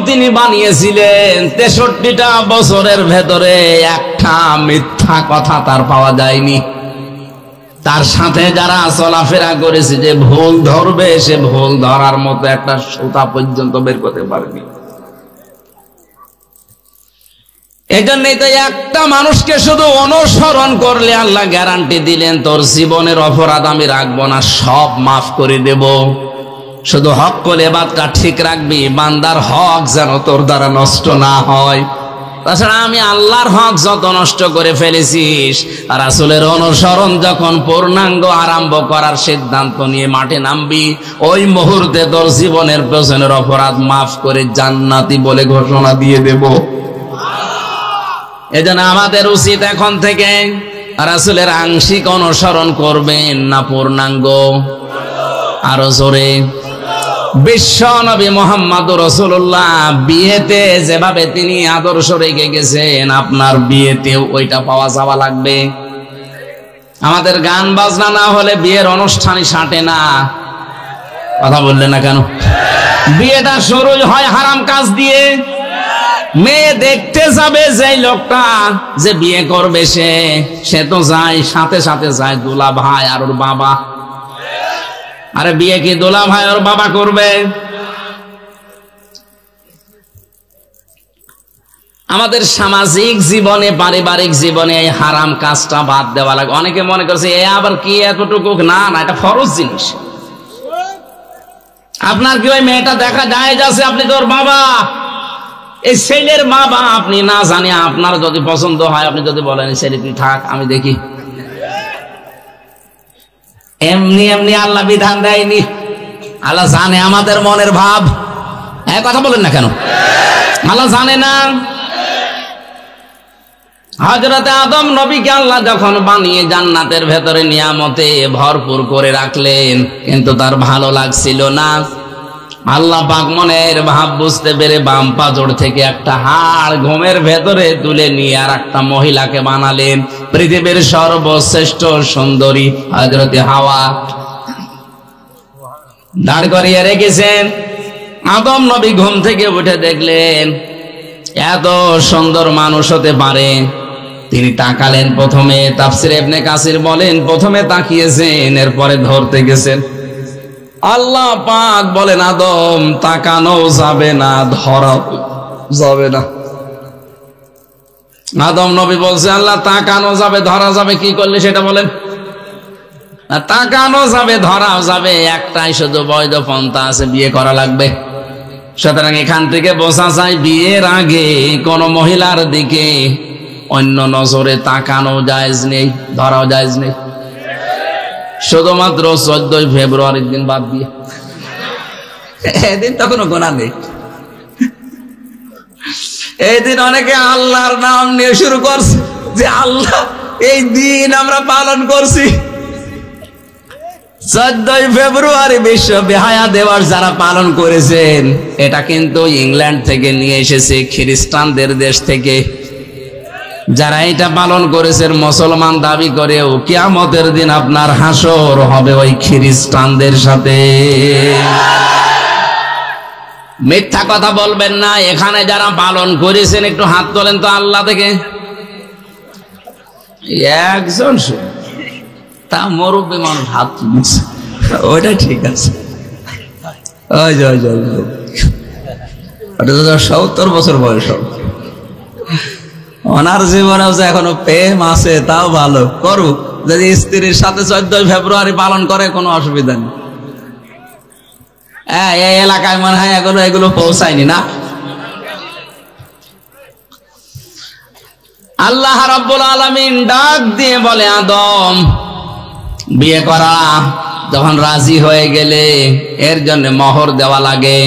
তিনি বানিয়েছিলেন 63টা বছরের ভেতরে একটা মিথ্যা কথা তার পাওয়া যায়নি। তার সাথে যারা চলাফেরা করেছে যে ভুল ধরবে, সে ভুল ধরার মতো একটা সুতা পর্যন্ত বের করতে পারেনি। এই জন্যই তো একটা মানুষকে শুধু অনুসরণ করলে আল্লাহ গ্যারান্টি দিলেন, তোর জীবনের অপরাধ আমি রাখবো না, সব মাফ করে দেব। শুধু হক করে বাদটা ঠিক রাখবি, বান্দার হক যেন তোর দ্বারা নষ্ট না হয়। তাছাড়া আমি আল্লাহর হক যত নষ্ট করে ফেলেছিস, রাসূলের অনুসরণ যখন পূর্ণাঙ্গ আরম্ভ করার সিদ্ধান্ত নিয়ে মাঠে নামবি, ওই মুহূর্তে তোর জীবনের পেছনের অপরাধ মাফ করে জান্নাতি বলে ঘোষণা দিয়ে দেব। এজন্য আমাদের উচিত এখন থেকে রাসূলের আংশিক অনুসরণ করবেন না পূর্ণাঙ্গ? আরো জোরে। বিশ্ব নবী মুহাম্মদুর রাসূলুল্লাহ বিয়েতে যেভাবে তিনি আদর্শ রেখে গেছেন, আপনার বিয়েতেও ওইটা পাওয়া যাওয়া লাগবে। আমাদের গান বাজনা না হলে বিয়ের অনুষ্ঠানই সাঁটে না। কথা বললেন না কেন? বিয়েটা শুরু হয় হারাম কাজ দিয়ে। মেয়ে দেখতে যাবে যে লোকটা যে বিয়ে করবে, সে তো যায়, সাথে সাথে যায় দুলা ভাই আর ওর বাবা। আরে বিয়ে কি দুলা ভাই ওর বাবা করবে? আমাদের সামাজিক জীবনে, পারিবারিক জীবনে এই হারাম কাজটা বাদ দেওয়া লাগে। অনেকে মনে করছে এ আবার কি এতটুকু, না না, এটা ফরজ জিনিস। আপনার কি ওই মেয়েটা দেখা যায় যাচ্ছে, আপনি তোর বাবা, এই ছেলের বাবা, আপনি না জানি আপনার যদি পছন্দ হয়, আপনি যদি বলেন ছেলে তুই থাক আমি দেখি, এমনি এমনি আল্লাহ বিধান দেয়নি। আল্লাহ জানে আমাদের মনের ভাব। হ্যাঁ, কথা বলেন না কেন? আল্লাহ জানে না? হযরতে আদম নবীকে আল্লাহ যখন বানিয়ে জান্নাতের ভেতরে নিয়ামতে ভরপুর করে রাখলেন, কিন্তু তার ভালো লাগছিল না। আল্লাহ পাক মনের ভাব বুঝতে পেরে বাম পাজর থেকে একটা হাড় ঘুমের ভেতরে তুলে নিয়ে আর একটা মহিলাকে বানালেন, পৃথিবীর সর্বশ্রেষ্ঠ সুন্দরী হযরতে হাওয়া দাঁড় করিয়ে রেখেছেন। আদম নবী ঘুম থেকে উঠে দেখলেন এত সুন্দর মানুষ হতে পারে। তিনি তাকালেন প্রথমে, তাফসীর ইবনে কাসির বলেন প্রথমে তাকিয়েছেন, এরপরে ধরতে গেছেন। আল্লাহ পাক বলেন আদম তাকানো যাবে না, ধরা যাবে না। আদম নবী বলছে আল্লাহ তাকানো যাবে, ধরা যাবে, কি করলে সেটা বলেন? তাকানো যাবে, ধরাও যাবে, একটাই শুধু বৈধ পন্থা আছে, বিয়ে করা লাগবে। সুতরাং এখান থেকে বোঝা যায় বিয়ের আগে কোন মহিলার দিকে অন্য নজরে তাকানো জায়েজ নেই, ধরাও জায়েজ নেই, শুধুমাত্র 14 ফেব্রুয়ারির দিন বাদ দিয়ে। এদিন তো কোনো গোনা নেই। এই দিন অনেকে আল্লাহর নাম নিয়ে শুরু করছে যে আল্লাহ এই দিন আমরা পালন করছি। 14 ফেব্রুয়ারি বিশ্ব বেহায়া দিবস যারা পালন করেছেন, এটা কিন্তু ইংল্যান্ড থেকে নিয়ে এসেছে, খ্রিস্টানদের দেশ থেকে। যারা এটা পালন করেছেন মুসলমান দাবি করেও, কিয়ামতের দিন আপনার হাসর হবে ওই খ্রিস্টানদের সাথে। মিথ্যা কথা বলবেন না। এখানে যারা পালন করেছেন একটু হাত তোলেন তো আল্লাহ থেকে। একজন তা মুরব্বী মানুষ হাত তুলছে, ওইটা ঠিক আছে। ওই জয় জয় জয়, ওটা তো 70 বছর বয়স হবে। ওনার জীবনে এখনো প্রেম আছে, তাও ভালো করুক। যদি স্ত্রীর সাথে 14 ফেব্রুয়ারি পালন করে কোনো অসুবিধা নেই। এই এলাকায় মনে হয় এগুলো পৌঁছায়নি না। আল্লাহ রাব্বুল আলামিন ডাক দিয়ে বলে আদম বিয়ে করা যখন রাজি হয়ে গেলে এর জন্য মোহর দেওয়া লাগে।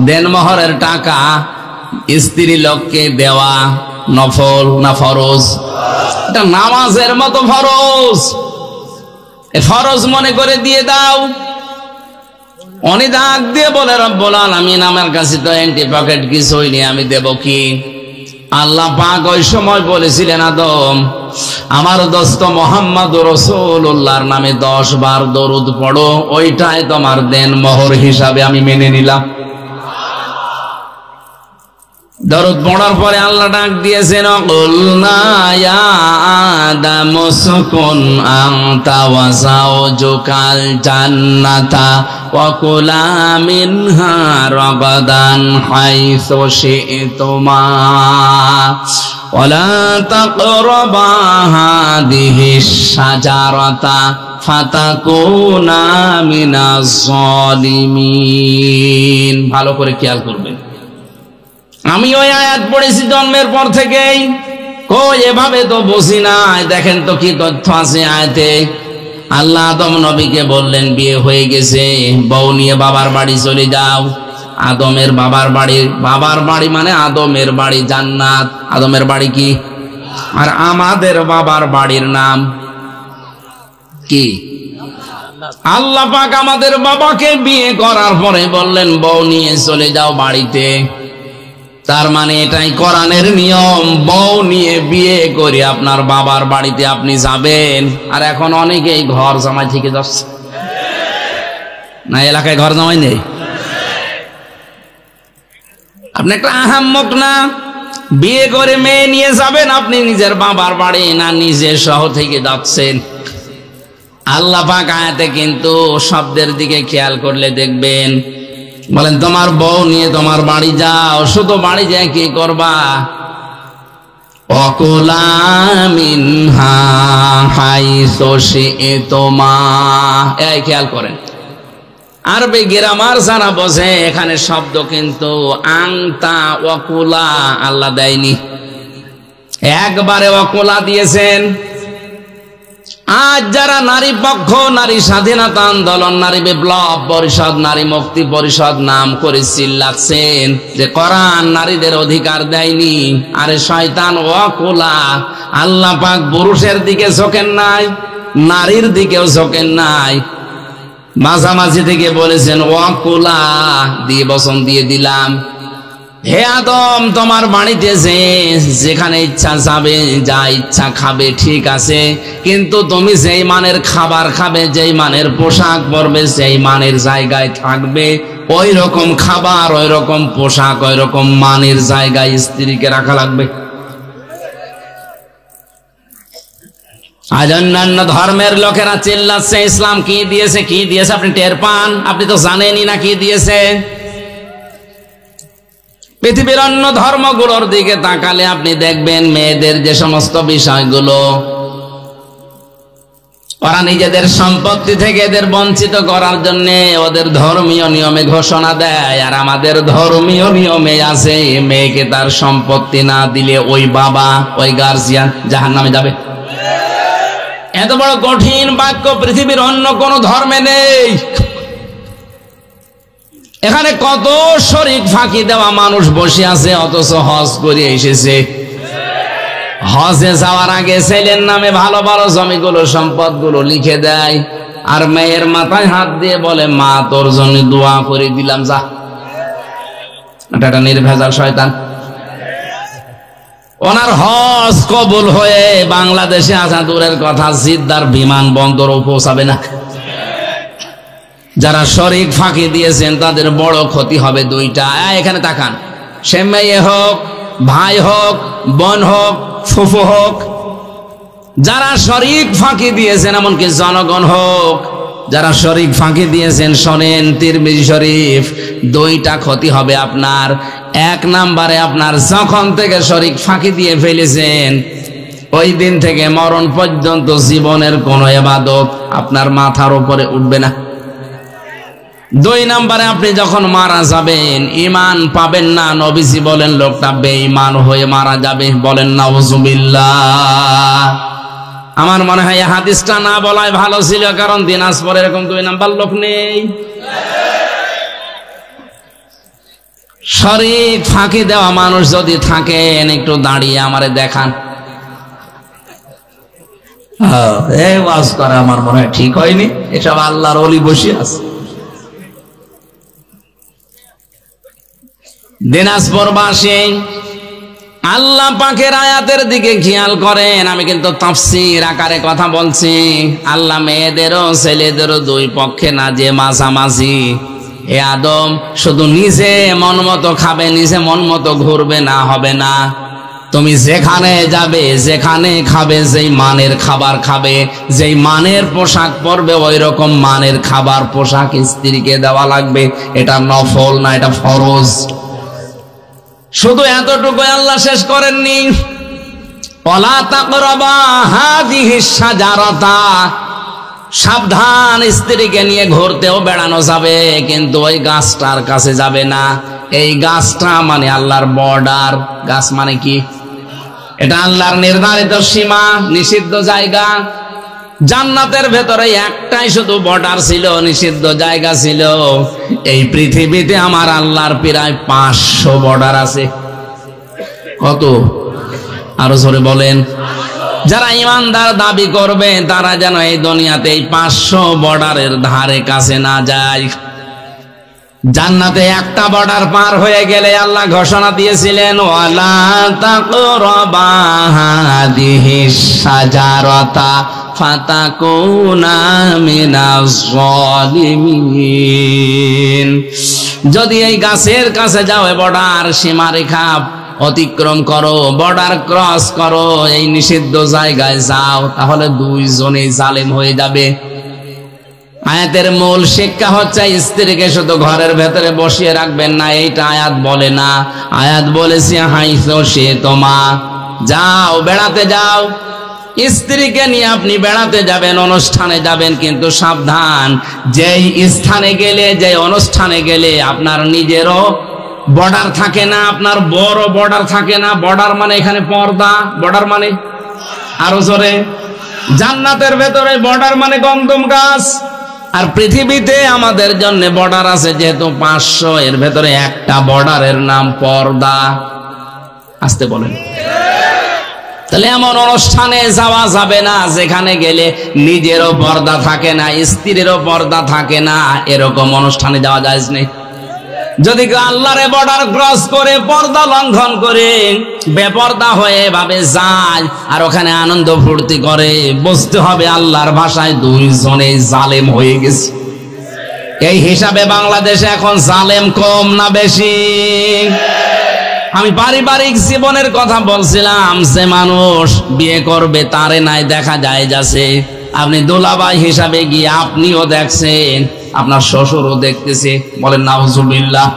দেন মোহরের টাকা স্ত্রী লোককে দেওয়া নফল না ফরজ? এটা নামাজের মতো ফরজ। ফরজ মনে করে দিয়ে দাও। উনি ডাক দিয়ে বলে রব্বুল আলামিন আমার কাছে তো এন্টি পকেট কিছুই নেই, আমি দেব কি? আল্লাহ পাক ওই সময় বলেছিলেন, আদম আমার দোস্ত মুহাম্মদ রাসূলুল্লাহর নামে 10 বার দরুদ পড়ো, ওইটাই তোমার দেন মোহর হিসাবে আমি মেনে নিলাম। দরুদ পড়ার পরে আল্লাহ ডাক দিয়েছেন, কুলনা ইয়া আদম উসকুন আনতা ওয়া যাওজুকাল জান্নাতা ওয়া কুলা মিনহা রাগাদান হাইসু শি'তুমা ওয়া লা তাকরাবা হাদিহিশ শাজারাতা ফাতাকুনা মিনাজ জালিমিন। ভালো করে খেয়াল করবেন, আমি ওই আয়াত পড়েছি জন্মের পর থেকেই, কই এভাবে তো বুঝি নাই। দেখেন তো কি তথ্য আছে আয়াতে। আল্লাহ আদম নবীকে বললেন, বিয়ে হয়ে গেছে, বউ নিয়ে বাবার বাড়ি চলে যাও। আদমের বাবার বাড়ি মানে আদমের বাড়ি জান্নাত। আদমের বাড়ি কি? আর আমাদের বাবার বাড়ির নাম কি? আল্লাহ পাক আমাদের বাবাকে বিয়ে করার পরে বললেন, বউ নিয়ে চলে যাও বাড়িতে। তার মানে এটাই কোরআনের নিয়ম, বউ নিয়ে বিয়ে করে আপনার বাবার বাড়িতে আপনি যাবেন। আর এখন অনেকেই ঘর জামাই থেকে যাচ্ছে না, এলাকায় ঘর জামাই নেই। আপনি একটা আহাম্মক না, বিয়ে করে মেয়ে নিয়ে যাবেন আপনি নিজের বাবার বাড়ি, না নিজের শহর থেকে যাচ্ছেন। আল্লাহ পাক আয়াতে কিন্তু শব্দের দিকে খেয়াল করলে দেখবেন, বলেন তোমার বউ নিয়ে তোমার বাড়ি যাও। শুধু বাড়ি যায় কি করবা? ওয়াকুলা মিনহা হাইসু শি'তুমা। এই খেয়াল করেন, আরবি গ্রামার যারা বোঝে, এখানে শব্দ কিন্তু আংতা ওয়াকুলা আল্লাহ দেয়নি, একবারে ওয়াকুলা দিয়েছেন। আজ যারা নারী পক্ষ, নারী স্বাধীনতা আন্দোলন, নারী বিপ্লব পরিষদ, নারী মুক্তি পরিষদ নাম করে চিল্লাচ্ছেন যে কোরআন নারীদের অধিকার দেয়নি, আরে শয়তান ওয়াকুলা। আল্লাহ পাক পুরুষের দিকে ঝোঁকেন নাই, নারীর দিকেও ঝোঁকেন নাই, মাঝামাঝি থেকে বলেছেন ওয়াকুলা, দিয়ে বচন দিয়ে দিলাম। হে আদম, তোমার বাড়িতে যেখানে ইচ্ছা যাবে, যা ইচ্ছা খাবে, ঠিক আছে, কিন্তু তুমি যেই মানের খাবার খাবে, যেই মানের পোশাক পরবে, সেই মানের জায়গায় থাকবে। ওই রকম খাবার, ওই রকম পোশাক, ওই রকম মানের জায়গায় স্ত্রীকে রাখা লাগবে। আজ অন্যান্য ধর্মের লোকেরা চিল্লাচ্ছে ইসলাম কি দিয়েছে, কি দিয়েছে আপনি টের পান? আপনি তো জানেনই না কি দিয়েছে। পৃথিবীর অন্য ধর্মগুলোর দিকে তাকালে আপনি দেখবেন মেয়েদের যে সমস্ত বিষয়গুলো, ওরা নিজেদের সম্পত্তি থেকে এদের বঞ্চিত করার জন্য ওদের ধর্মীয় নিয়মে ঘোষণা দেয়। আর আমাদের ধর্মীয় নিয়মে আছে, মেয়েকে তার সম্পত্তি না দিলে ওই বাবা, ওই গার্জিয়ান জাহান্নামে যাবে। এত বড় কঠিন বাক্য পৃথিবীর অন্য কোন ধর্মে নেই। এখানে কত শরীক ফাঁকি দেওয়া মানুষ বসে আছে, অথচ হজ করে এসেছে। হজে যাওয়ার আগে ছেলের নামে ভালো ভালো জমিগুলো, সম্পদগুলো লিখে দেয়, আর মেয়ের মাথায় হাত দিয়ে বলে, মা তোর জন্য দোয়া করে দিলাম, যা। এটা নির্ভেজাল শয়তান। ওনার হজ কবুল হয়ে বাংলাদেশে আসা দূরের কথা, জিদ্দার বিমানবন্দরও পৌঁছাবে না। যারা শরীক ফাঁকি দিয়েছেন তাদের বড় ক্ষতি হবে দুইটা। এখানে তাকান, সে মেয়ে হোক, ভাই হোক, বোন হোক, ফুফু হোক, যারা শরীক ফাঁকি দিয়েছেন, এমনকি জনগণ হোক, যারা শরীক ফাঁকি দিয়েছেন, শোনেন তিরমিজি শরীফ, দুইটা ক্ষতি হবে আপনার। এক নাম্বারে, আপনার যখন থেকে শরীক ফাঁকি দিয়ে ফেলেছেন, ওই দিন থেকে মরণ পর্যন্ত জীবনের কোন ইবাদত আপনার মাথার উপরে উঠবে না। দুই নাম্বারে, আপনি যখন মারা যাবেন ঈমান পাবেন না। নবীজি বলেন লোকটা বেঈমান হয়ে মারা যাবে। বলেন নাউজুবিল্লাহ। আমার মনে হয় হাদিসটা না বলাই ভালো ছিল, কারণ দিনাজপুরে এরকম 2 নাম্বার লোক নেই। শরীক ফাঁকি দেওয়া মানুষ যদি থাকেন, একটু দাঁড়িয়ে আমারে দেখান। এই ওয়াজ করা আমার মনে হয় ঠিক হয়নি, এসব আল্লাহর ওলি বসে আছে। দিনাজপুরবাসী আল্লাহ পাকের আয়াতের দিকে খেয়াল করেন। আমি কিন্তু তাফসীর আকারে কথা বলছি। আল্লাহ মেয়েদেরও ছেলেদেরও দুই পক্ষে না, যে মাঝামাঝি। হে আদম, শুধু নিজে মন মতো খাবে, নিজে মন মতো ঘুরবে না, হবে না। তুমি যেখানে যাবে, যেখানে খাবে, যেই মানের খাবার খাবে, যেই মানের পোশাক পরবে, ওই রকম মানের খাবার পোশাক স্ত্রীকে দেওয়া লাগবে। এটা নফল না, এটা ফরজ। শুধু এতটুকু আল্লাহ শেষ করেননি, ওয়ালা তাকরাবা হাযিহিস শাজারাতা, সাবধান, স্ত্রীকে নিয়ে ঘুরতেও বেড়ানো যাবে, কিন্তু ওই গাছটার কাছে যাবে না। এই গাছটা মানে আল্লাহর বর্ডার। গাছ মানে কি? এটা আল্লাহর নির্ধারিত সীমা, নিষিদ্ধ জায়গা। জান্নাতের ভেতরে একটাই শুধু বর্ডার ছিল, নিষিদ্ধ জায়গা ছিল। এই পৃথিবীতে আমার আল্লাহর প্রায় 500 বর্ডার আছে। কত? আরো জোরে বলেন। যারা ইমানদার দাবি করবে তারা যেন এই দুনিয়াতে এই 500 বর্ডারের ধারে কাছে না যায়। জান্নাতে একটা বর্ডার পার হয়ে গেলে আল্লাহ ঘোষণা দিয়েছিলেন, ওয়ালা তাকরাবা হাযিহিস শাজারাতা ফাতাকুনা মিনাজ জালিমিন। যদি এই গাছের কাছে যাও, বর্ডার সীমারেখা অতিক্রম করো, বর্ডার ক্রস করো, এই নিষিদ্ধ জায়গায় যাও, তাহলে দুইজনেই জালেম হয়ে যাবে। আয়াতের মূল শিক্ষা হচ্ছে স্ত্রীকে শুধু ঘরের ভেতরে বসিয়ে রাখবেন না, এইটা আয়াত বলে না। আয়াত বলেছে হাইসো সে তোমা, যাও, বেড়াতে যাও। স্ত্রীকে নিয়ে আপনি বেড়াতে যাবেন, অনুষ্ঠানে যাবেন, কিন্তু সাবধান, যেই স্থানে গেলে, যে অনুষ্ঠানে গেলে আপনার নিজেরও বর্ডার থাকে না, আপনার বড় বর্ডার থাকে না। বর্ডার মানে এখানে পর্দা, বর্ডার মানে আরো জোরে, জান্নাতের ভেতরে বর্ডার মানে গন্ধম গাছ। আর পৃথিবীতে আমাদের জন্য বর্ডার আছে যেহেতু 500, এর ভেতরে একটা বর্ডারের নাম পর্দা। আসতে বলেন। তাহলে এমন অনুষ্ঠানে যাওয়া যাবে না যেখানে গেলে নিজেরও পর্দা থাকে না, স্ত্রীরও পর্দা থাকে না। এরকম অনুষ্ঠানে যাওয়া যায় না। যদি আল্লাহর বর্ডার ক্রস করে, পর্দা লঙ্ঘন করে, বেপর্দা হয়ে ভাবে যায় আর ওখানে আনন্দ ফুর্তি করে, বুঝতে হবে আল্লাহর ভাষায় দুইজনেই জালেম হয়ে গেছে। এই হিসাবে বাংলাদেশে এখন জালেম কম না বেশি? আমি পারিবারিক জীবনের কথা বলছিলাম, যে মানুষ বিয়ে করবে তারে নাই দেখা যায় যাচ্ছে। আপনি দুলাভাই হিসাবে গিয়ে আপনিও দেখছেন, আপনার শ্বশুরও দেখতেছে। বলেন নাউজুবিল্লাহ।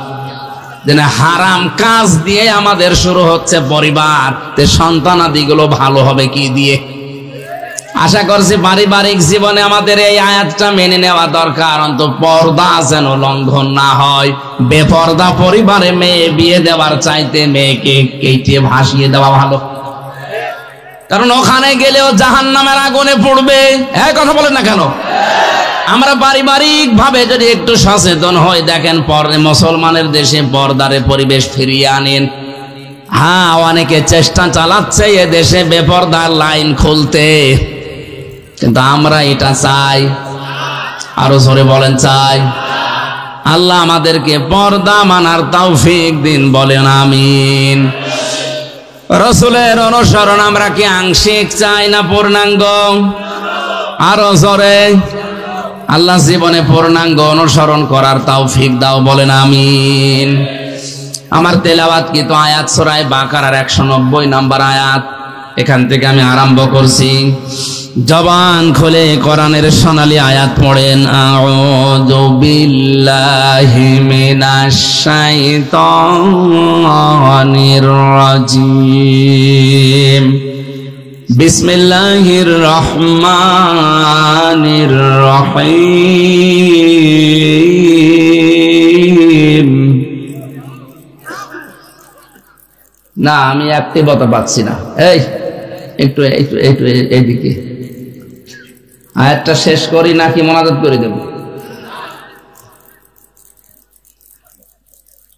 যেন হারাম কাজ দিয়ে আমাদের শুরু হচ্ছে পরিবার, তে সন্তানাদিগুলো ভালো হবে কি দিয়ে? আশা করছি পারিবারিক জীবনে আমাদের এই আয়াতটা মেনে নেওয়া দরকার, অন্তত পর্দা যেন লঙ্ঘন না হয়। বেপর্দা পরিবারে মেয়ে বিয়ে দেওয়ার চাইতে মেয়েকে কেটে ভাসিয়ে দেওয়া ভালো, কারণ ওখানে গেলেও জাহান্নামের আগুনে পড়বে। এই কথা বলেন না কেন? আমরা পারিবারিক ভাবে যদি একটু সচেতন হই, দেখেন মুসলমানের দেশে পর্দারে পরিবেশ ফিরিয়ে আনেন। হ্যাঁ, অনেকে চেষ্টা চালাচ্ছে এ দেশে বেপর্দার লাইন খুলতে, কিন্তু আমরা এটা চাই। আরো জোরে বলেন চাই। আল্লাহ আমাদেরকে পর্দা মানার তৌফিক দিন, বলেন আমিন। রাসূলের অনুসরণ আমরা কি আংশিক চাই না পূর্ণাঙ্গ? আরো জোরে। আল্লাহ জীবনে পূর্ণাঙ্গ অনুসরণ করার তৌফিক দাও, বলেন আমিন। আমার তেলাওয়াত কিন্তু আয়াত সূরা বাকারার 190 নম্বর আয়াত, এখান থেকে আমি আরম্ভ করছি। জবান খুলে কোরআনের সোনালী আয়াত পড়েন। আউযু বিল্লাহি মিনাশ শাইতানির রাজিম। বিসমিল্লাহির রহমানির রহিম। না, আমি অ্যাক্টিভতা পাচ্ছি না। এই একটু একটু একটু এইদিকে আয়াতটা শেষ করি নাকি মোনাজাত করে দেব?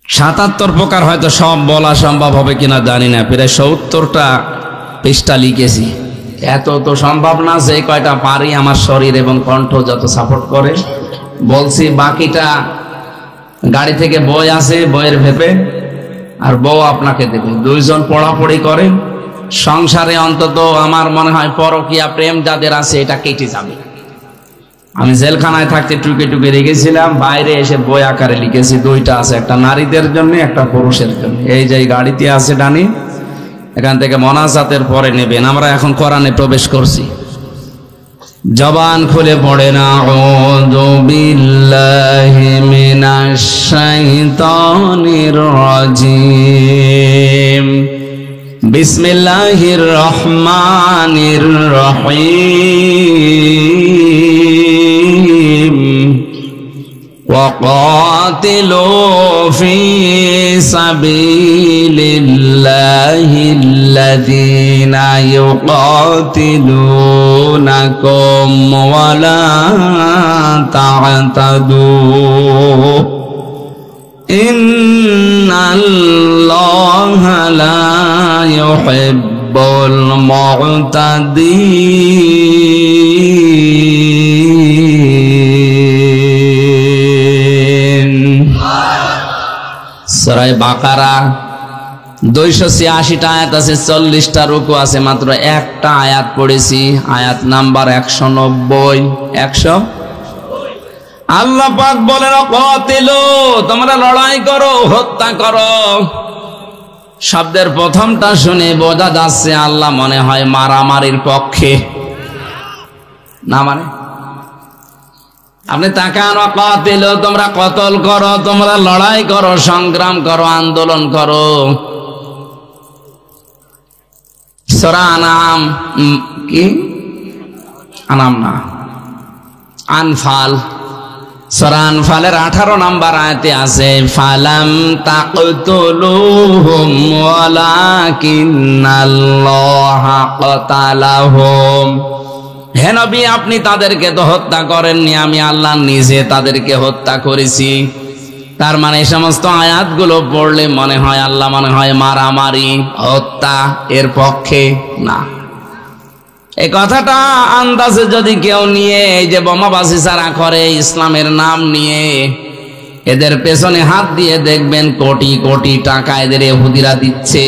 77 প্রকার হয়তো সব বলা সম্ভব হবে কিনা জানি না, প্রায় 70টা পৃষ্ঠা লিখেছি। এত তো সম্ভব না, যে কয়টা পারি আমার শরীর এবং কণ্ঠ যত সাপোর্ট করে বলছি। বাকিটা গাড়ি থেকে বই আছে, বইয়ের ভেপে আর বউ আপনাকে দেবে, দুইজন পড়াপড়ি করেন, সংসারে অন্তত আমার মনে হয় পরকীয়া প্রেম যাদের আছে এটা কেটে যাবে। আমি জেলখানায় থাকতে টুকে টুকে রেখেছিলাম, বাইরে এসে বই আকারে লিখেছি, দুইটা আছে, একটা নারীদের জন্য একটা পুরুষের জন্য। এই যে গাড়িতে আছে ডানি, এখান থেকে মোনাজাতের পরে নেবেন। আমরা এখন কোরআনে প্রবেশ করছি, জবান খুলে পড়েন আউযু বিল্লাহি মিনাশ শাইতানির রাজিম, বিসমিল্লাহির রহমানির রহিম, وقاتلوا في سبيل الله الذين يقاتلونكم ولا تعتدوا إن الله لا يحب المعتدين। সূরা বাকারা 286টা আয়াত আছে, 40টা রুকু আছে, মাত্র একটা আয়াত পড়েছি, আয়াত নাম্বার 190। 100 আল্লাহ পাক বলেন কাতিলু, তোমরা লড়াই করো, হত্যা করো। শব্দের প্রথমটা শুনে বোঝা যাচ্ছে আল্লাহ মনে হয় মারামারির পক্ষে না, মানে আপনি তাকান, কাতিলু তোমরা কতল করো, তোমরা লড়াই করো, সংগ্রাম করো, আন্দোলন করো। সূরা আনাম, কি আনাম না, আনফাল, সূরা আনফালের 18 নম্বর আয়াতে আছে, ফালাম তাকতুলুহুম ওয়ালাকিন্নাল্লাহা কাতালাহুম। হে নবী, আপনি তাদেরকে তো হত্যা করেননি, আমি আল্লাহ নিজে তাদেরকে হত্যা করেছি। তার মানে এই সমস্ত আয়াতগুলো পড়লে মনে হয় আল্লাহ মনে হয় মারামারি, হত্যা এর পক্ষে না। এই কথাটা আন্দাজে যদি কেউ নিয়ে এই যে বোমাবাজি যারা করে ইসলামের নাম নিয়ে, এদের পেছনে হাত দিয়ে দেখবেন কোটি কোটি টাকা এদের ইহুদিরা দিচ্ছে।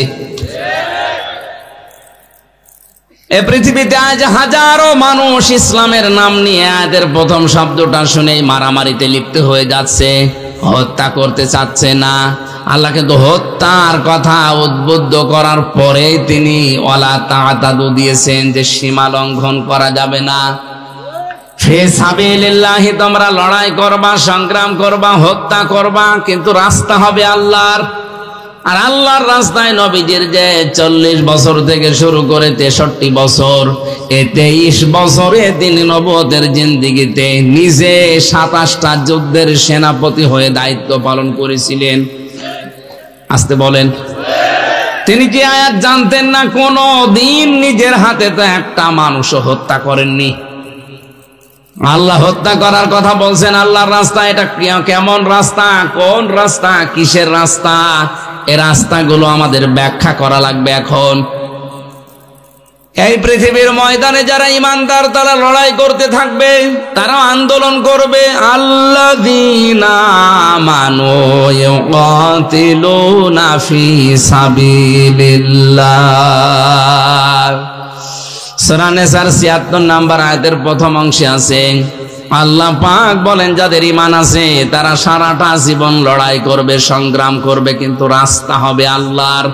এই পৃথিবীতে আজ হাজারো মানুষ ইসলামের নাম নিয়ে এদের প্রথম শব্দটা শুনেই মারামারিতে লিপ্ত হয়ে যাচ্ছে, হত্যা করতে চাচ্ছে না। আল্লাহ কিন্তু হত্যার কথা উদ্বুদ্ধ করার পরেই তিনি ওয়ালা তা'তাদু দিয়েছেন, যে সীমা লঙ্ঘন করা যাবে না। ফি সাবিলিল্লাহি, তোমরা লড়াই করবা, সংগ্রাম করবা, হত্যা করবা, কিন্তু রাস্তা হবে আল্লাহর। আর আল্লাহর রাস্তায় নবীজির যে 40 বছর থেকে শুরু করে 63 বছর, এই 23 বছরে তিনি নবুয়তের জিন্দেগিতে নিজে 27টা যুদ্ধের সেনাপতি হয়ে দায়িত্ব পালন করেছিলেন। আসতে বলেন, তিনি কি আয়াত জানতেন না? কোন দিন নিজের হাতে তো একটা মানুষও হত্যা করেননি। আল্লাহ হত্যা করার কথা বলছেন আল্লাহর রাস্তা। এটা কেমন রাস্তা, কোন রাস্তা, কিসের রাস্তা? এই রাস্তাগুলো আমাদের ব্যাখ্যা করা লাগবে এখন। এই পৃথিবীর ময়দানে যারা ইমানদার তারা লড়াই করতে থাকবে, তারা আন্দোলন করবে। আল্লাযীনা আমানু ইউকাতিলুনা ফি সাবিলিল্লাহ। সূরা নিসার 76 নম্বর আয়াতের প্রথম অংশে আছে, আল্লাহ পাক বলেন যাদের ঈমান আছে তারা সারাটা জীবন লড়াই করবে, সংগ্রাম করবে, কিন্তু রাস্তা হবে আল্লাহর।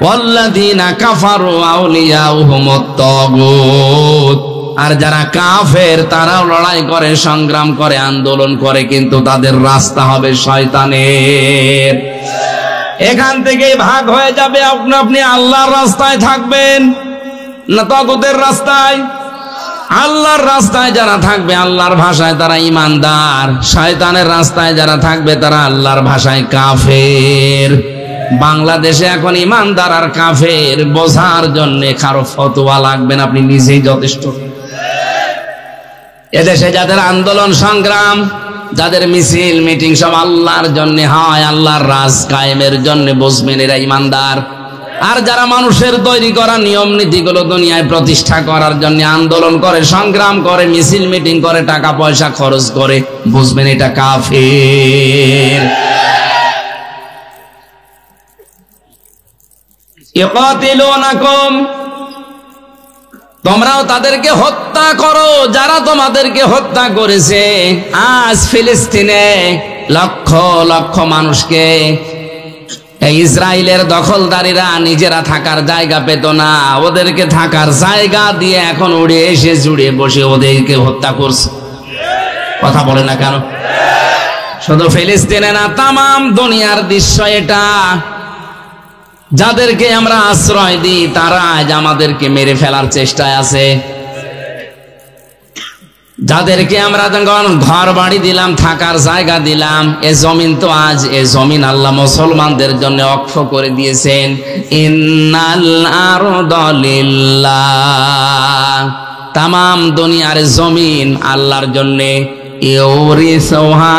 ওয়াল্লাযীনা কাফারু আউলিয়াউহুমুত তাগুত। আর যারা কাফের তারাও লড়াই করে, সংগ্রাম করে, আন্দোলন করে, কিন্তু তাদের রাস্তা হবে শয়তানের। এখান থেকেই ভাগ হয়ে যাবে, আপনি আল্লাহর রাস্তায় থাকবেন না তাগুতের রাস্তায়। আল্লাহর রাস্তায় যারা থাকবে আল্লাহর ভাষায় তারা ঈমানদার, শয়তানের রাস্তায় যারা থাকবে তারা আল্লাহর ভাষায় কাফের। বাংলাদেশে এখন ঈমানদার আর কাফের বোঝার জন্য কারো ফতোয়া লাগবে না, আপনি নিজেই যথেষ্ট। এদেশে যাদের আন্দোলন সংগ্রাম, যাদের মিছিল মিটিং সব আল্লাহর জন্য হয়, আল্লাহর রাজ কায়েমের জন্য, বুঝবেন এরা ঈমানদার। আর যারা মানুষের তৈরি করা নিয়ম নীতিগুলো দুনিয়ায় প্রতিষ্ঠা করার জন্য আন্দোলন করে, সংগ্রাম করে, মিছিল মিটিং করে, টাকা পয়সা খরচ করে, বুঝবেন এটা কাফের। ইকাতিলুনাকুম, তোমরাও তাদেরকে হত্যা করো যারা তোমাদেরকে হত্যা করেছে। আজ ফিলিস্তিনে লক্ষ লক্ষ মানুষকে এই ইসরায়েলের দখলদারীরা নিজেরা থাকার জায়গা পেত না, ওদেরকে থাকার জায়গা দিয়ে এখন উড়ে এসে জুড়ে বসে ওদেরকে হত্যা করছে। কথা বলে না কেন? শুধু ফিলিস্তিনে না, তামাম দুনিয়ার দৃশ্য এটা। যাদেরকে আমরা আশ্রয় দিই তারা আজ আমাদেরকে মেরে ফেলার চেষ্টায় আছে। যাদেরকে আমরা ঘর বাড়ি দিলাম, থাকার জায়গা দিলাম, এ জমিন তো আজ এ জমিন আল্লাহ মুসলমানদের জন্য অক্ষ করে দিয়েছেন। ইন্নাল আরদা লিল্লাহ, তামাম দুনিয়ার জমিন আল্লাহর জন্য। ইউরিসুহা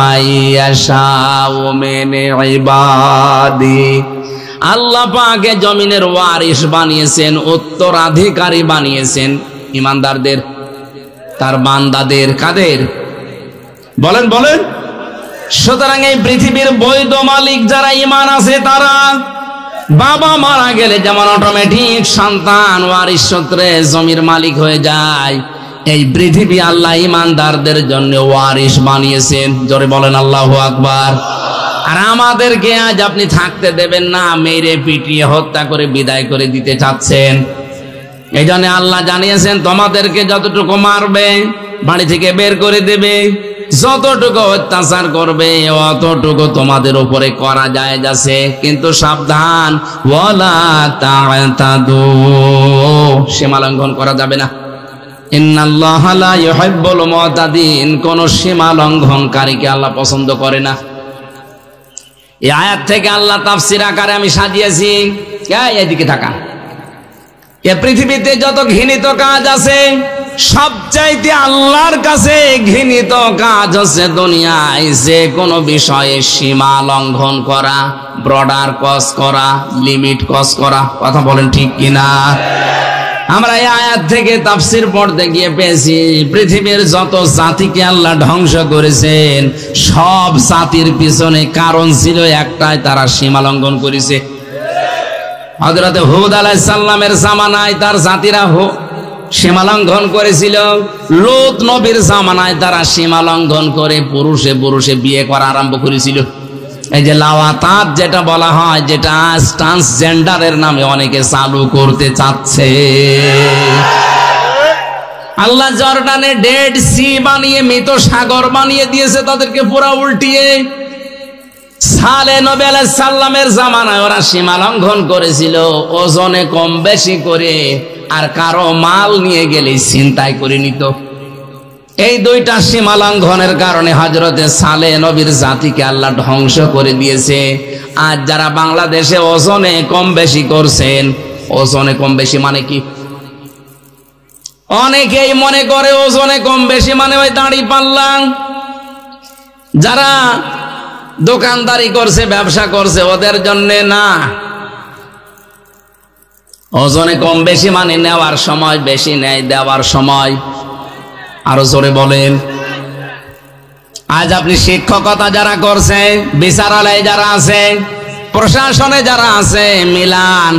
মাইয়াশাউ মিন ইবাদি, আল্লাহ পাক জমিনের ওয়ারিস বানিয়েছেন, উত্তরাধিকারী বানিয়েছেন ইমানদারদের, তার বান্দাদের। কাদের? বলেন বলেন। সুতরাং এই পৃথিবীর বৈধ মালিক যারা ঈমান আছে তারা, বাবা মারা গেলে যেমন অটোমেটিক সন্তান ওয়ারিস সূত্রে জমির মালিক হয়ে যায়, এই পৃথিবী আল্লাহ ঈমানদারদের জন্য ওয়ারিস বানিয়েছেন। জোরে বলেন আল্লাহু আকবার। আর আমাদেরকে আজ আপনি থাকতে দেবেন না, মেরে পিটিয়ে হত্যা করে বিদায় করে দিতে চাচ্ছেন। এই জন্য আল্লাহ জানিয়েছেন তোমাদেরকে যতটুকু মারবে, বাড়ি থেকে বের করে দেবে, যতটুকু অত্যাচার করবে অতটুকু তোমাদের উপরে করা জায়েজ আছে, কিন্তু সাবধান, ওয়ালা তা'তাদু, সীমা লঙ্ঘন করা যাবে না। ইন্নাল্লাহা লা ইউহিব্বুল মু'তাদিন, কোন সীমা লঙ্ঘনকারীকে আল্লাহ পছন্দ করে না। এই আয়াত থেকে আল্লাহ তাফসীর আকারে আমি সাজিয়েছি। এদিকে তাকান। এ পৃথিবীতে যত ঘৃণিত কাজ আছে, সবচাইতে আল্লাহর কাছে ঘৃণিত কাজ হচ্ছে দুনিয়ায় যে কোনো বিষয়ে সীমা লঙ্ঘন করা, বর্ডার ক্রস করা, লিমিট ক্রস করা। কথা বলেন ঠিক কিনা? আমরা এই আয়াত থেকে তাফসীর পড়তে গিয়ে পেয়েছি পৃথিবীর যত জাতিকে আল্লাহ ধ্বংস করেছেন, সব জাতির পিছনে কারণ ছিল একটাই, তারা সীমা লঙ্ঘন করেছে। হযরত হুদ আলাইহিস সালামের জামানায় তার জাতিরা সীমা লঙ্ঘন করেছিল। লূত নবীর জামানায় তারা সীমা লঙ্ঘন করে পুরুষে পুরুষে বিয়ে করা আরম্ভ করেছিল। এই যে লাওয়াতাত যেটা বলা হয়, যেটা আজ ট্রান্সজেন্ডারের নামে অনেকে চালু করতে চাচ্ছে। আল্লাহ জর্ডানে ডেড সি বানিয়ে, মৃত সাগর বানিয়ে দিয়েছে তাদেরকে পুরা উল্টিয়ে। সালে নবী আলাইহিস সালামের জামানায় ওরা সীমা লঙ্ঘন করেছিল, ওজনে কম বেশি করে, আর কারো মাল নিয়ে গেলে ছিনতাই করে নিত। এই দুইটা সীমা লঙ্ঘনের কারণে হযরতে সালেহ নবীর জাতিকে আল্লাহ ধ্বংস করে দিয়েছে। আজ যারা বাংলাদেশে ওজনে কম বেশি করছেন, ওজনে কম বেশি মানে কি? অনেকেই মনে করে ওজনে কম বেশি মানে ওই দাড়ি পাল্লা। যারা দোকানদারি করছে, ব্যবসা করছে, ওদের জন্য না। ওজনে কম বেশি মানে নেওয়ার সময় বেশি নেয়, দেওয়ার সময়। আরো জোরে বলেন। আজ আপনি শিক্ষকতা যারা করছে, বিচারালয়ে যারা আছে, প্রশাসনে যারা আছে, মিলান,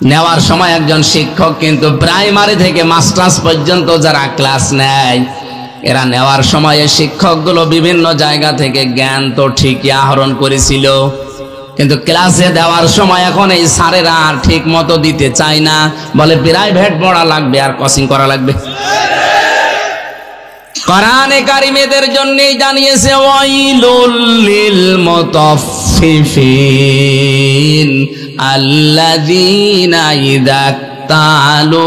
নেওয়ার সময় একজন শিক্ষক কিন্তু প্রাইমারি থেকে মাস্টার্স পর্যন্ত যারা ক্লাস নেয়, এরা নেওয়ার সময় শিক্ষকগুলো বিভিন্ন জায়গা থেকে জ্ঞান তো ঠিকই আহরণ করেছিল, কিন্তু ক্লাসে দেওয়ার সময় এখন এই স্যারেরা আর ঠিক মতো দিতে চায় না, বলে প্রাইভেট পড়া লাগবে আর কোচিং করা লাগবে। কোরআনে কারিমেদের জন্যই জানিয়েছে ওয়াইলুল লিল মুতাফফিফিন আল্লাযীনা ইযা তালু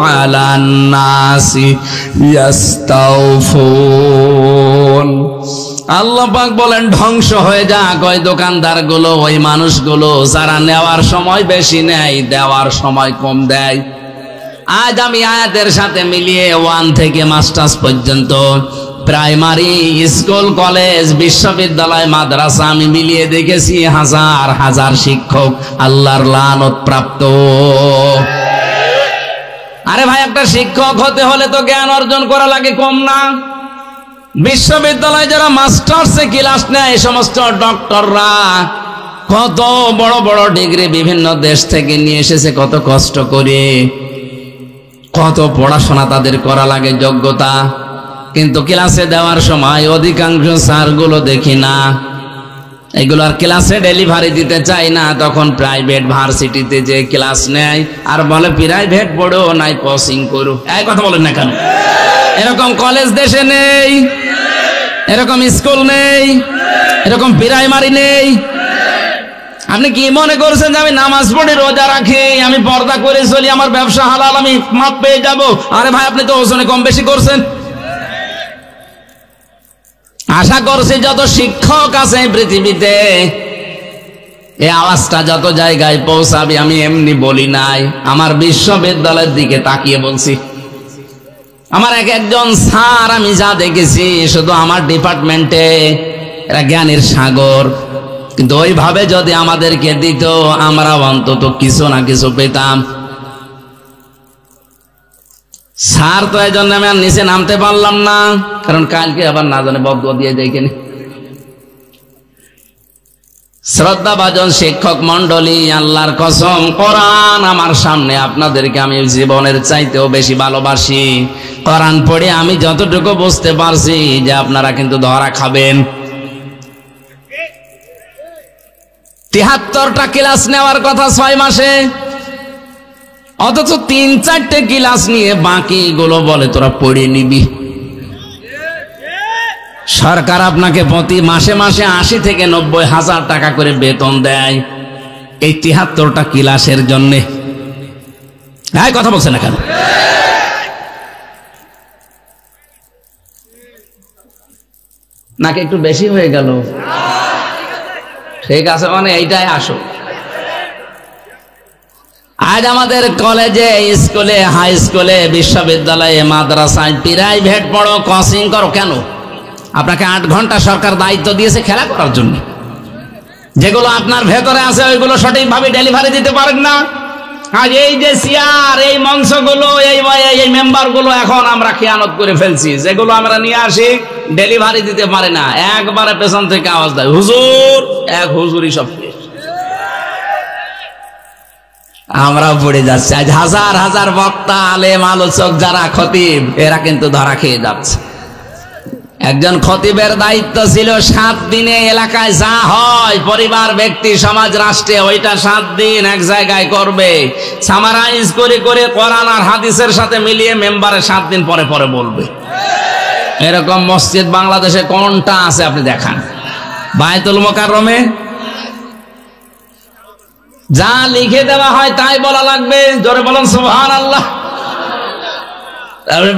আলান নাসি ইয়াস্তাউফুন। আল্লাহ পাক বলেন ধ্বংস হয়ে যাক ওই দোকানদার গুলো, ওই মানুষগুলো যারা নেওয়ার সময় বেশি নেয়, দেওয়ার সময় কম দেয়। আজ আমি আয়াতের সাথে মিলিয়ে 1 থেকে মাস্টার্স পর্যন্ত প্রাইমারি স্কুল, কলেজ, বিশ্ববিদ্যালয়, মাদ্রাসা আমি মিলিয়ে দেখেছি হাজার হাজার শিক্ষক আল্লাহর লানত প্রাপ্ত। আরে ভাই, একটা শিক্ষক হতে হলে তো জ্ঞান অর্জন করা লাগে, কম না? বিশ্ববিদ্যালয়ে যারা মাস্টার্সে ক্লাস নেয়, এই সমস্ত ডক্টররা, কত বড় বড় ডিগ্রি বিভিন্ন দেশ থেকে নিয়ে এসেছে, কত কষ্ট করে, কত পড়াশোনা তাদের করা লাগে, যোগ্যতা। কিন্তু ক্লাসে দেওয়ার সময় অধিকাংশ স্যারগুলো দেখি না, এগুলো আর ক্লাসে ডেলিভারি দিতে চায় না। তখন প্রাইভেট ভার্সিটিতে যে ক্লাস নেয় আর বলে প্রাইভেট পড়ো নাই কোচিং করো। এই কথা বলেন না কেন? এরকম কলেজ দেশে নেই, এরকম স্কুল নেই, এরকম প্রাইমারি নেই। আপনি কি মনে করছেন যে আমি নামাজ পড়ি, রোজা রাখি, আমি পর্দা করে চলি, আমার ব্যবসা হালাল, আমি মাপ পেয়ে যাব? আরে ভাই, আপনি তো ওজনে কম বেশি করছেন। আশা করছি যত শিক্ষক আছে পৃথিবীতে, এই আওয়াজটা যত জায়গায় পৌঁছাবে আমি এমনি বলি নাই, আমার বিশ্ববিদ্যালয়ের দিকে তাকিয়ে বলছি। আমার একজন স্যার আমি যা দেখেছি, শুধু আমার ডিপার্টমেন্টে এরা জ্ঞানের সাগর, কিন্তু ওইভাবে যদি আমাদেরকে দিত আমরা অন্তত কিছু না কিছু পেতাম। স্যার তো এই জন্য আমি আর নিচে নামতে পারলাম না, কারণ কালকে আবার না জানে বদুয়া দিয়ে যাইকেনি। শ্রদ্ধাভাজন শিক্ষক মন্ডলী, আল্লাহর কসম, কোরআন আমার সামনে, আপনাদেরকে আমি জীবনের চাইতেও বেশি ভালোবাসি। কোরআন পড়ে আমি যতটুকু বুঝতে পারছি যে আপনারা কিন্তু ধরা খাবেন। 73টা ক্লাস নেওয়ার কথা 6 মাসে, অথচ 3-4টে ক্লাস নিয়ে বাকিগুলো বলে তোরা পড়ে নিবি। সরকার আপনাকে প্রতি মাসে মাসে 80 থেকে 90 হাজার টাকা করে বেতন দেয় এই 73টা ক্লাসের জন্য। হ্যাঁ, কথা বলছে না কেন? নাকি একটু বেশি হয়ে গেল? ঠিক আছে, মানে এইটাই আসো। আজ আমাদের কলেজে, স্কুলে, হাই স্কুলে, বিশ্ববিদ্যালয়ে, মাদ্রাসায় প্রাইভেট পড়ো, কোচিং করো। কেন? আপনাকে 8 ঘন্টা সরকার দায়িত্ব দিয়েছে খেলা করার জন্য। যেগুলো আপনার ভেতরে আছে ওইগুলো সঠিকভাবে ডেলিভারি দিতে পারেন না। আজ এই যে চেয়ার, এই মঞ্চগুলো, এই মেম্বারগুলো এখন আমরা খেয়ানত করে ফেলছি। যেগুলো আমরা নিয়ে আসি ডেলিভারি দিতে পারে না, একবারে পেছন থেকে আওয়াজ দেয় হুজুর, এক হুজুরই সব। আমরাও পড়ে যাচ্ছি। আজ হাজার হাজার বক্তা, আলেম, আলোচক যারা খতিব, এরা কিন্তু ধরা খেয়ে যাচ্ছে। একজন খতিবের দায়িত্ব ছিল 7 দিনে এলাকায় যা হয়, পরিবার, ব্যক্তি, সমাজ, রাষ্ট্রে, ওইটা 7 দিন এক জায়গায় করবে, সামারাইজ করে করে কোরআন আর হাদিসের সাথে মিলিয়ে মেম্বারে 7 দিন পরে পরে বলবে। এরকম মসজিদ বাংলাদেশে কোনটা আছে আপনি দেখান? বায়তুল মোকাররমে যা লিখে দেওয়া হয় তাই বলা লাগবে। জোরে বলেন সুবহানাল্লাহ।